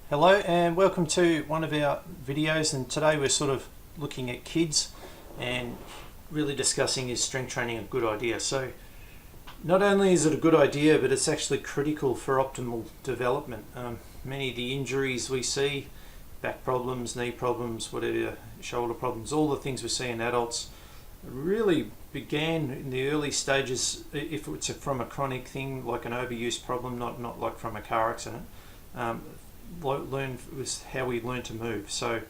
Hello and welcome to one of our videos, and today we're sort of looking at kids and really discussing, is strength training a good idea? So not only is it a good idea, but it's actually critical for optimal development. Many of the injuries we see, back problems, knee problems, whatever, shoulder problems, all the things we see in adults really began in the early stages. If it's from a chronic thing like an overuse problem, not like from a car accident, learn was how we learn to move. So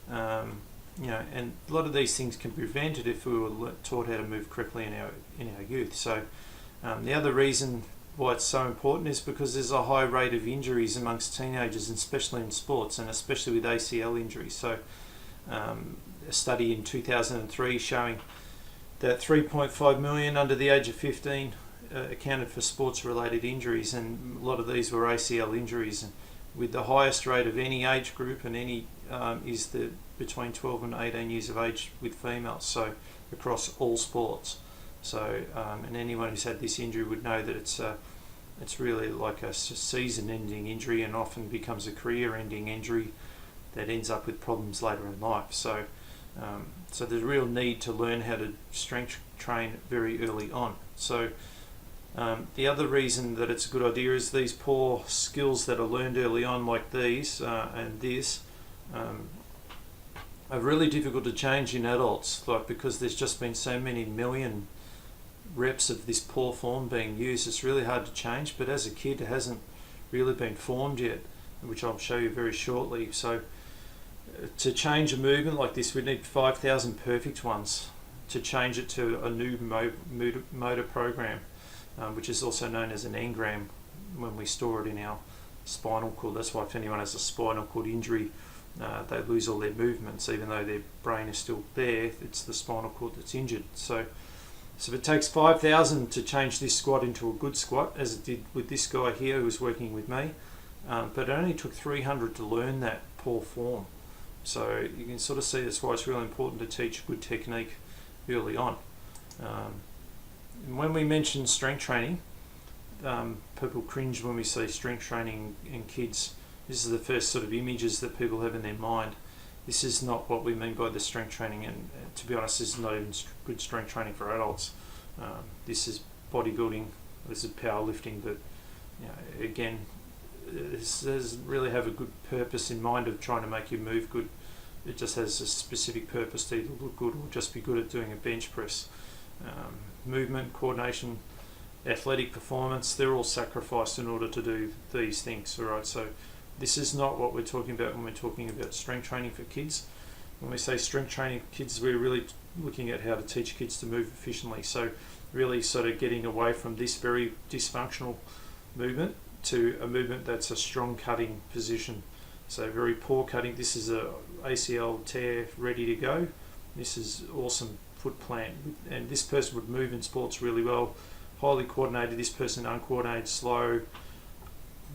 and a lot of these things can be prevented if we were taught how to move correctly in our youth. So the other reason why it's so important is because there's a high rate of injuries amongst teenagers, and especially in sports, and especially with ACL injuries. So a study in 2003 showing that 3.5 million under the age of 15 accounted for sports-related injuries, and a lot of these were ACL injuries, and with the highest rate of any age group, and any is the between 12 and 18 years of age with females, so across all sports. So and anyone who's had this injury would know that it's really like a season-ending injury, and often becomes a career-ending injury that ends up with problems later in life. So so there's a real need to learn how to strength train very early on. So the other reason that it's a good idea is these poor skills that are learned early on, like these and this, are really difficult to change in adults, like because there's just been so many million reps of this poor form being used. It's really hard to change, but as a kid it hasn't really been formed yet, which I'll show you very shortly. So to change a movement like this, we need 5,000 perfect ones to change it to a new motor program, which is also known as an engram when we store it in our spinal cord. That's why if anyone has a spinal cord injury, they lose all their movements, even though their brain is still there. It's the spinal cord that's injured. So if it takes 5,000 to change this squat into a good squat, as it did with this guy here who was working with me, but it only took 300 to learn that poor form. So you can sort of see that's why it's really important to teach good technique early on. When we mention strength training, people cringe when we say strength training in kids. This is the first sort of images that people have in their mind. This is not what we mean by the strength training, and to be honest, this is not even good strength training for adults. This is bodybuilding, this is powerlifting, but again, this doesn't really have a good purpose in mind of trying to make you move good. It just has a specific purpose to either look good or just be good at doing a bench press. Movement, coordination, athletic performance, they're all sacrificed in order to do these things. All right, so this is not what we're talking about when we're talking about strength training for kids. When we say strength training for kids, we're really looking at how to teach kids to move efficiently. So really sort of getting away from this very dysfunctional movement to a movement that's a strong cutting position. So very poor cutting. This is a ACL tear ready to go. This is awesome foot plant, and this person would move in sports really well, highly coordinated. This person uncoordinated, slow,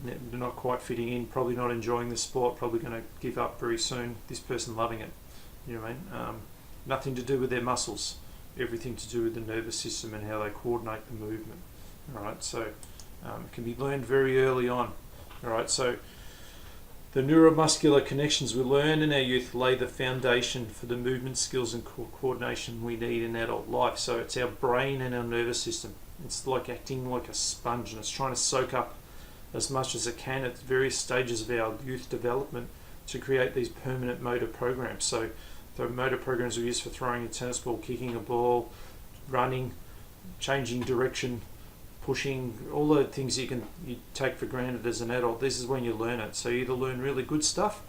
they're not quite fitting in, probably not enjoying the sport, probably going to give up very soon. This person loving it. You know what I mean? Nothing to do with their muscles, everything to do with the nervous system and how they coordinate the movement. All right, so it can be learned very early on. All right, so the neuromuscular connections we learn in our youth lay the foundation for the movement skills and coordination we need in adult life. So it's our brain and our nervous system. It's like acting like a sponge, and it's trying to soak up as much as it can at various stages of our youth development to create these permanent motor programs. So the motor programs we use for throwing a tennis ball, kicking a ball, running, changing direction, pushing, all the things you take for granted as an adult. This is when you learn it. So you either learn really good stuff,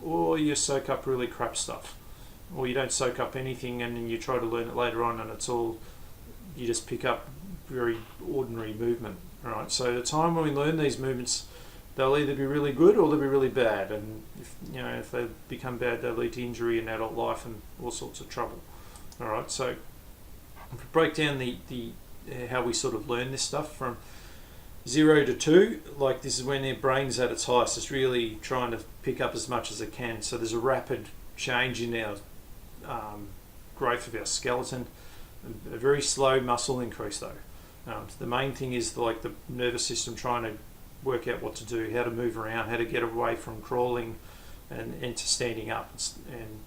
or you soak up really crap stuff, or you don't soak up anything and then you try to learn it later on, and it's all, you just pick up very ordinary movement. All right, so the time when we learn these movements, they'll either be really good or they'll be really bad, and if they become bad, they lead to injury in adult life and all sorts of trouble. All right, so if we break down the how we sort of learn this stuff from 0 to 2, like this is when their brain's at its highest. It's really trying to pick up as much as it can. So there's a rapid change in our growth of our skeleton, a very slow muscle increase though. The main thing is like the nervous system trying to work out what to do, how to move around, how to get away from crawling and into standing up. And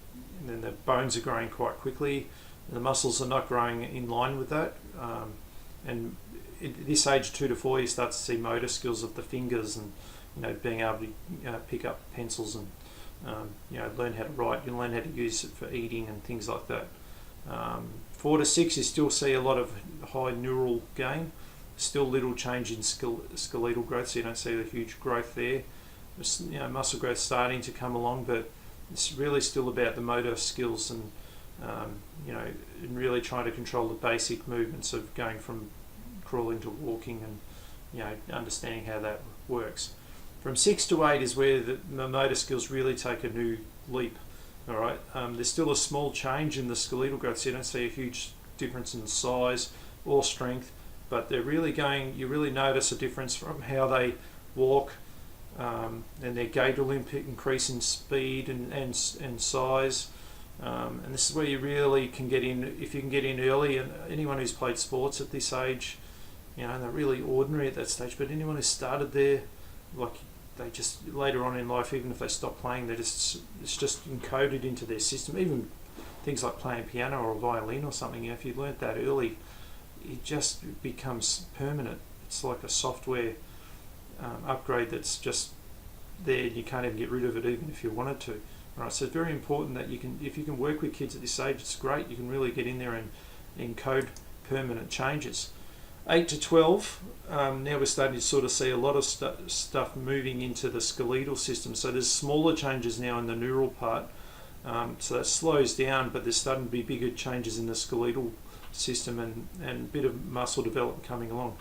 then the bones are growing quite quickly. The muscles are not growing in line with that. And at this age, 2 to 4, you start to see motor skills of the fingers and being able to pick up pencils and learn how to write. You learn how to use it for eating and things like that. 4 to 6, you still see a lot of high neural gain. Still little change in skeletal growth, so you don't see a huge growth there. Muscle growth starting to come along, but it's really still about the motor skills and and really trying to control the basic movements of going from crawling to walking and understanding how that works. From 6 to 8 is where the motor skills really take a new leap. All right, there's still a small change in the skeletal growth, so you don't see a huge difference in size or strength, but they're really you really notice a difference from how they walk, and their gait will increase in speed and size. And this is where you really can get in, if you can get in early. And anyone who's played sports at this age, they're really ordinary at that stage, but anyone who started there, like, they just later on in life, even if they stop playing, it's just encoded into their system. Even things like playing piano or violin or something, if you learnt that early, it just becomes permanent. It's like a software upgrade that's just there. You can't even get rid of it, even if you wanted to. Right, so it's very important that if you can work with kids at this age, it's great. You can really get in there and encode permanent changes. 8 to 12, now we're starting to sort of see a lot of stuff moving into the skeletal system. So there's smaller changes now in the neural part. So that slows down, but there's starting to be bigger changes in the skeletal system and a bit of muscle development coming along.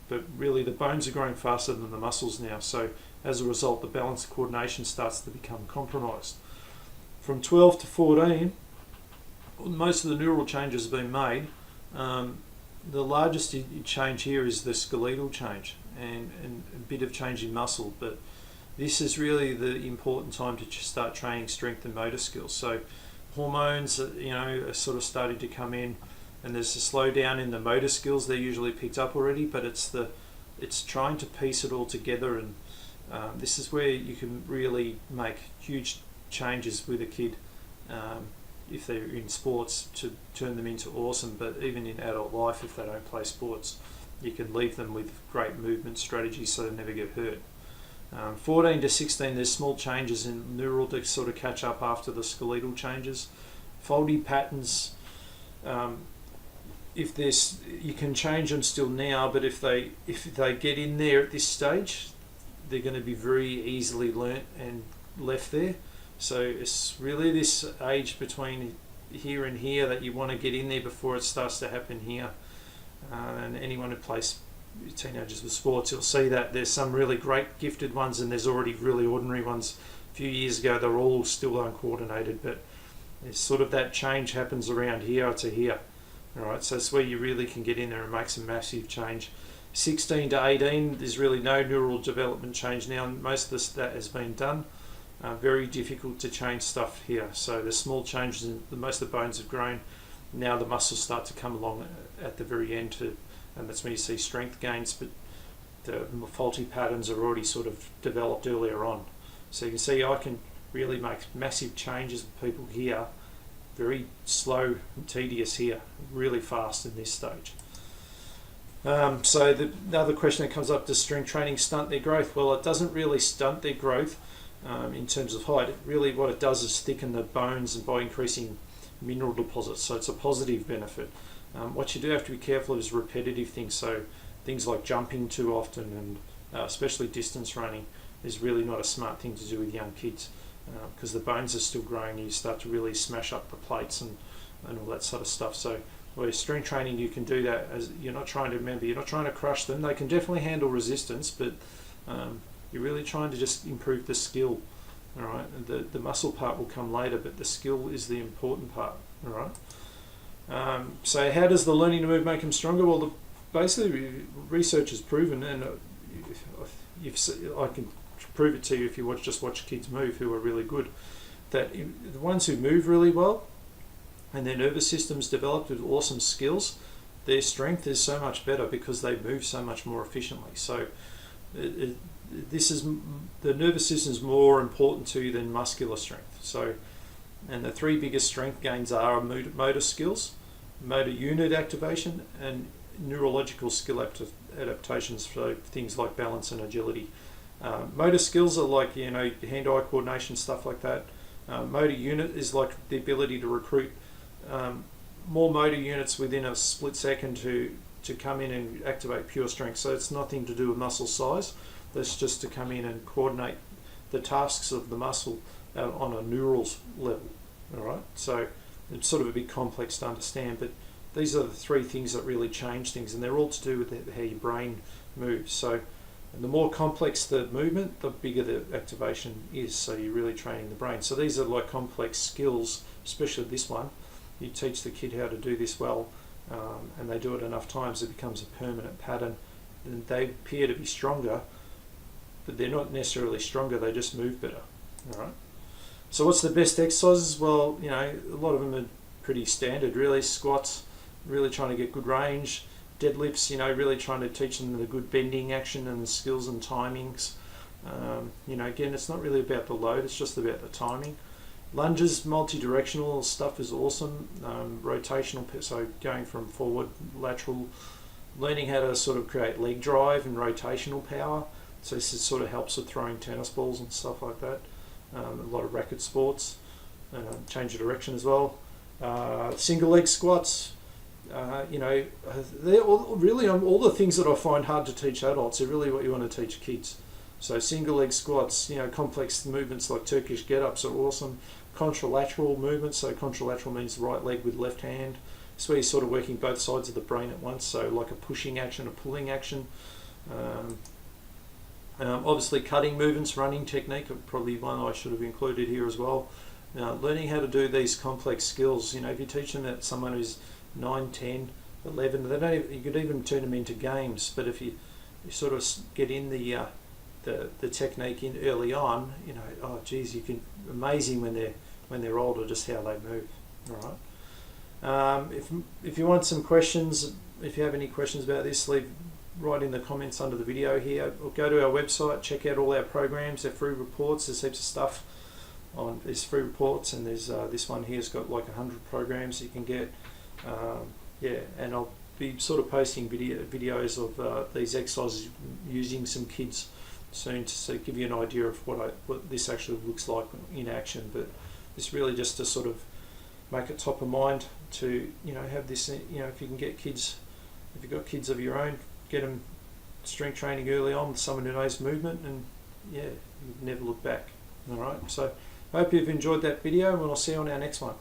But really the bones are growing faster than the muscles now. So as a result, the balance and coordination starts to become compromised. From 12 to 14, most of the neural changes have been made. The largest change here is the skeletal change and a bit of change in muscle, but this is really the important time to start training strength and motor skills. So hormones, are sort of starting to come in, and there's a slowdown in the motor skills. They're usually picked up already, but it's trying to piece it all together, and this is where you can really make huge changes with a kid. If they're in sports, to turn them into awesome, but even in adult life, if they don't play sports, you can leave them with great movement strategies so they never get hurt. 14 to 16, there's small changes in neural to sort of catch up after the skeletal changes. Faulty patterns, you can change them still now, but if they get in there at this stage, they're going to be very easily learnt and left there. So it's really this age between here and here that you want to get in there before it starts to happen here. And anyone who plays teenagers with sports, you'll see that there's some really great gifted ones, and there's already really ordinary ones. A few years ago, they're all still uncoordinated, but it's sort of that change happens around here to here. All right, so it's where you really can get in there and make some massive change. 16 to 18, there's really no neural development change now. Most of that has been done. Very difficult to change stuff here. So there's small changes in most of the bones have grown. Now the muscles start to come along at the very end, and that's when you see strength gains, but the faulty patterns are already sort of developed earlier on. So you can see I can really make massive changes with people here, very slow and tedious here, really fast in this stage. So the other question that comes up, does strength training stunt their growth? Well, it doesn't really stunt their growth. In terms of height, really what it does is thicken the bones and by increasing mineral deposits, so it's a positive benefit. What you do have to be careful of is repetitive things, so things like jumping too often and especially distance running is really not a smart thing to do with young kids, because the bones are still growing and you start to really smash up the plates and all that sort of stuff. So with strength training you can do that, as you're not trying to crush them. They can definitely handle resistance, but you're really trying to just improve the skill. All right, the muscle part will come later, but the skill is the important part. All right. So how does the learning to move make them stronger? Well, basically research has proven, and I can prove it to you if you just watch kids move who are really good, that the ones who move really well and their nervous system's developed with awesome skills, their strength is so much better because they move so much more efficiently. So the nervous system is more important to you than muscular strength. So, and the three biggest strength gains are motor skills, motor unit activation, and neurological skill adaptations for things like balance and agility. Motor skills are like, hand-eye coordination, stuff like that. Motor unit is like the ability to recruit more motor units within a split second to come in and activate pure strength. So it's nothing to do with muscle size. That's just to come in and coordinate the tasks of the muscle on a neural level. All right. So it's sort of a bit complex to understand, but these are the three things that really change things, and they're all to do with how your brain moves. So the more complex the movement, the bigger the activation is. So you're really training the brain. So these are like complex skills, especially this one. You teach the kid how to do this well, and they do it enough times, it becomes a permanent pattern. And they appear to be stronger, but they're not necessarily stronger, they just move better. All right. So what's the best exercises? Well, a lot of them are pretty standard, really. Squats, really trying to get good range. Deadlifts, really trying to teach them the good bending action and the skills and timings. Again, it's not really about the load, it's just about the timing. Lunges, multi-directional stuff is awesome. Rotational, so going from forward, lateral, learning how to sort of create leg drive and rotational power. So this sort of helps with throwing tennis balls and stuff like that. A lot of racket sports, change of direction as well. Single leg squats, they're all the things that I find hard to teach adults are really what you want to teach kids. So single leg squats, complex movements like Turkish get-ups are awesome. Contralateral movements, so contralateral means right leg with left hand. It's where you're sort of working both sides of the brain at once, so like a pushing action, a pulling action. Obviously cutting movements, running technique, probably one I should have included here as well. Learning how to do these complex skills, if you teach them that someone who's 9, 10, 11, you could even turn them into games, but if you sort of get in the technique in early on, you can, amazing when they're older, just how they move. All right. If you want some questions, if you have any questions about this, write in the comments under the video here, or go to our website, check out all our programs, they're free reports. There's heaps of stuff on these free reports, and there's this one here's got like 100 programs you can get. And I'll be sort of posting videos of these exercises using some kids soon to give you an idea of what this actually looks like in action. But it's really just to sort of make it top of mind to have this. If you can get kids, if you've got kids of your own, get them strength training early on with someone who knows movement, and you never look back. All right. So I hope you've enjoyed that video, and I'll see you on our next one.